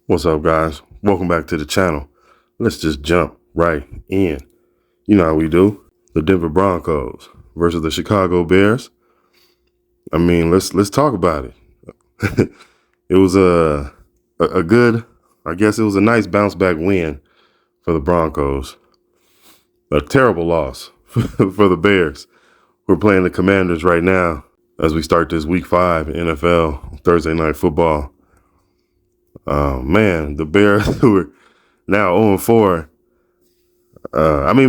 What's up, guys? Welcome back to the channel. Let's just jump right in. You know how we do. The Denver Broncos versus the Chicago Bears. I mean, let's talk about it. It was a good, I guess it was a nice bounce back win for the Broncos. A terrible loss for the Bears. We're playing the Commanders right now as we start this Week 5 NFL Thursday Night Football. Man, the Bears, who are now 0-4,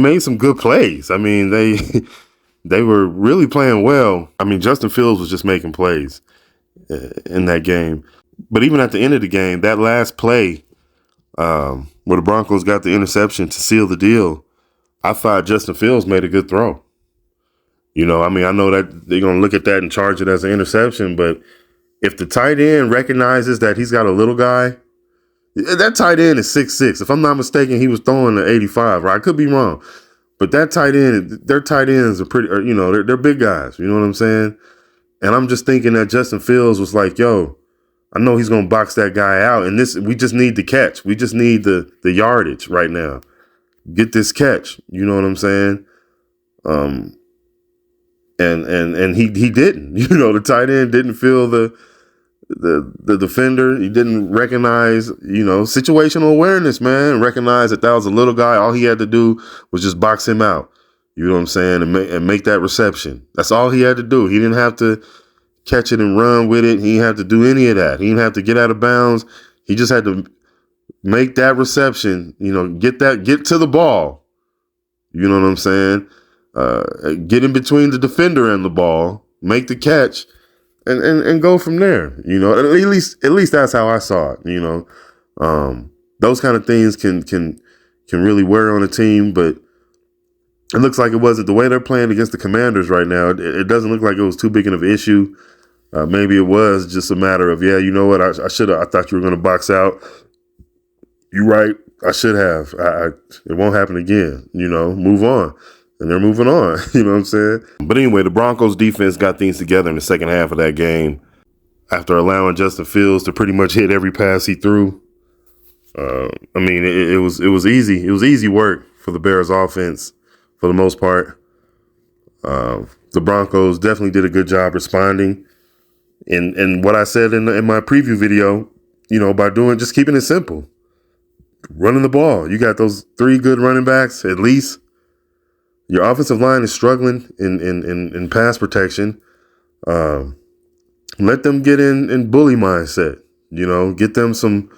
made some good plays. I mean, they were really playing well. I mean, Justin Fields was just making plays in that game. But even at the end of the game, that last play where the Broncos got the interception to seal the deal, I thought Justin Fields made a good throw. You know, I mean, I know that they're going to look at that and charge it as an interception, but if the tight end recognizes that he's got a little guy, that tight end is 6'6". If I'm not mistaken, he was throwing the 85, right? I could be wrong. But that tight end, their tight ends are pretty, they're big guys. You know what I'm saying? And I'm just thinking that Justin Fields was like, yo, I know he's going to box that guy out. And we just need the catch. We just need the yardage right now. Get this catch. You know what I'm saying? And he didn't. You know, the tight end didn't feel the defender. He didn't recognize, situational awareness, man. Recognize that was a little guy. All he had to do was just box him out. You know what I'm saying? And make that reception. That's all he had to do. He didn't have to catch it and run with it. He didn't have to do any of that. He didn't have to get out of bounds. He just had to make that reception, get to the ball. You know what I'm saying? Get in between the defender and the ball, make the catch, and go from there. At least that's how I saw it. Those kind of things can really wear on a team, but it looks like it wasn't. The way they're playing against the Commanders right now, it doesn't look like it was too big of an issue. Maybe it was just a matter of, you know what, I thought you were going to box out. You're right. I should have. It won't happen again. Move on. And they're moving on, you know what I'm saying? But anyway, the Broncos defense got things together in the second half of that game after allowing Justin Fields to pretty much hit every pass he threw. It was easy. It was easy work for the Bears offense for the most part. The Broncos definitely did a good job responding. And what I said in my preview video, by just keeping it simple. Running the ball. You got those 3 good running backs at least. Your offensive line is struggling in pass protection. Let them get in bully mindset. Get them some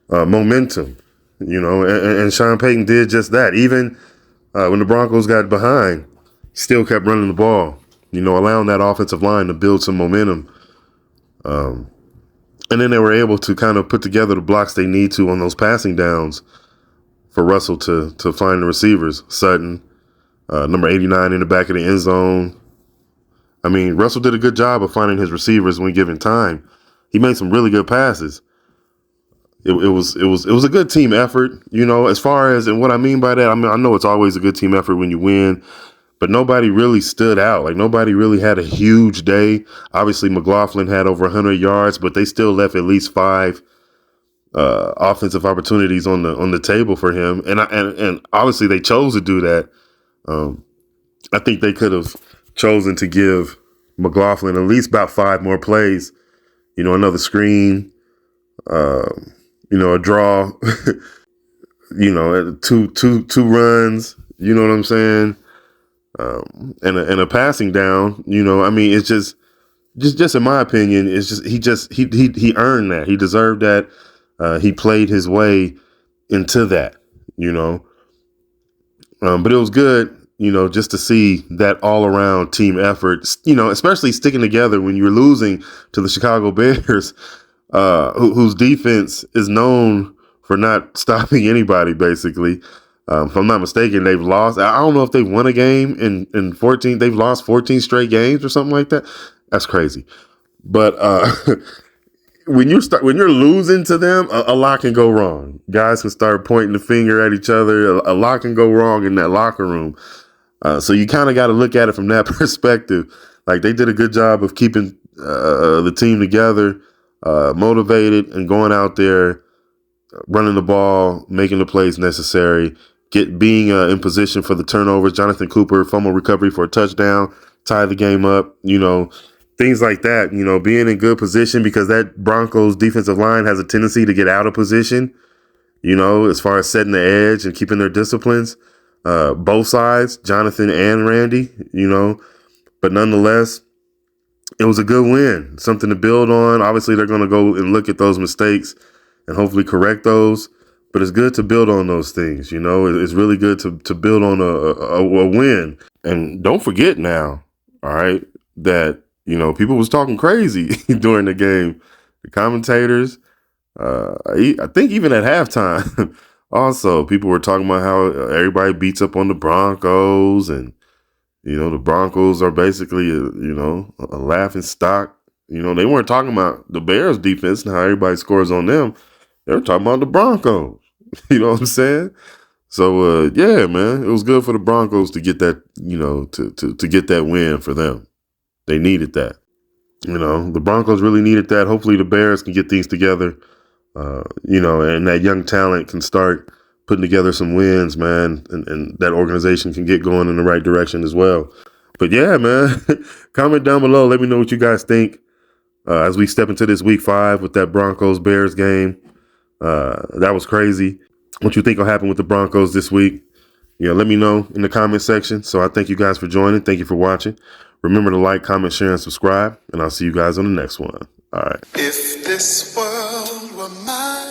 momentum. And Sean Payton did just that. Even when the Broncos got behind, he still kept running the ball. Allowing that offensive line to build some momentum. And then they were able to kind of put together the blocks they need to on those passing downs for Russell to find the receivers. Sutton. Number 89 in the back of the end zone. I mean, Russell did a good job of finding his receivers when given time. He made some really good passes. It was a good team effort, as far as, and what I mean by that, I know it's always a good team effort when you win, but nobody really stood out. Like, nobody really had a huge day. Obviously, McLaughlin had over 100 yards, but they still left at least 5 offensive opportunities on the table for him. And obviously they chose to do that. I think they could have chosen to give McLaughlin at least about 5 more plays. Another screen, a draw, two runs. You know what I'm saying? And a passing down. It's just in my opinion, it's just he earned that. He deserved that. He played his way into that. But it was good, just to see that all-around team effort, especially sticking together when you're losing to the Chicago Bears, whose defense is known for not stopping anybody, basically. If I'm not mistaken, they've lost. I don't know if they won a game in 14. They've lost 14 straight games or something like that. That's crazy. But when you're losing to them, a lot can go wrong. Guys can start pointing the finger at each other. A lot can go wrong in that locker room. So you kind of got to look at it from that perspective. Like, they did a good job of keeping the team together, motivated, and going out there running the ball, making the plays necessary, being in position for the turnovers. Jonathan Cooper, fumble recovery for a touchdown, tie the game up, things like that, being in good position because that Broncos defensive line has a tendency to get out of position, as far as setting the edge and keeping their disciplines. Both sides, Jonathan and Randy, but nonetheless, it was a good win, something to build on. Obviously, they're going to go and look at those mistakes and hopefully correct those. But it's good to build on those things. It's really good to build on a win. And don't forget now, all right, that, people was talking crazy during the game. The commentators, I think even at halftime, also, people were talking about how everybody beats up on the Broncos and, the Broncos are basically, a laughing stock. They weren't talking about the Bears defense and how everybody scores on them. They were talking about the Broncos. You know what I'm saying? So, yeah, man, it was good for the Broncos to get that, to get that win for them. They needed that. The Broncos really needed that. Hopefully the Bears can get things together, and that young talent can start putting together some wins, man, and that organization can get going in the right direction as well. But yeah, man, comment down below. Let me know what you guys think as we step into this week 5 with that Broncos-Bears game. That was crazy. What you think will happen with the Broncos this week? Let me know in the comment section. So I thank you guys for joining. Thank you for watching. Remember to like, comment, share, and subscribe. And I'll see you guys on the next one. All right. If this world were mine.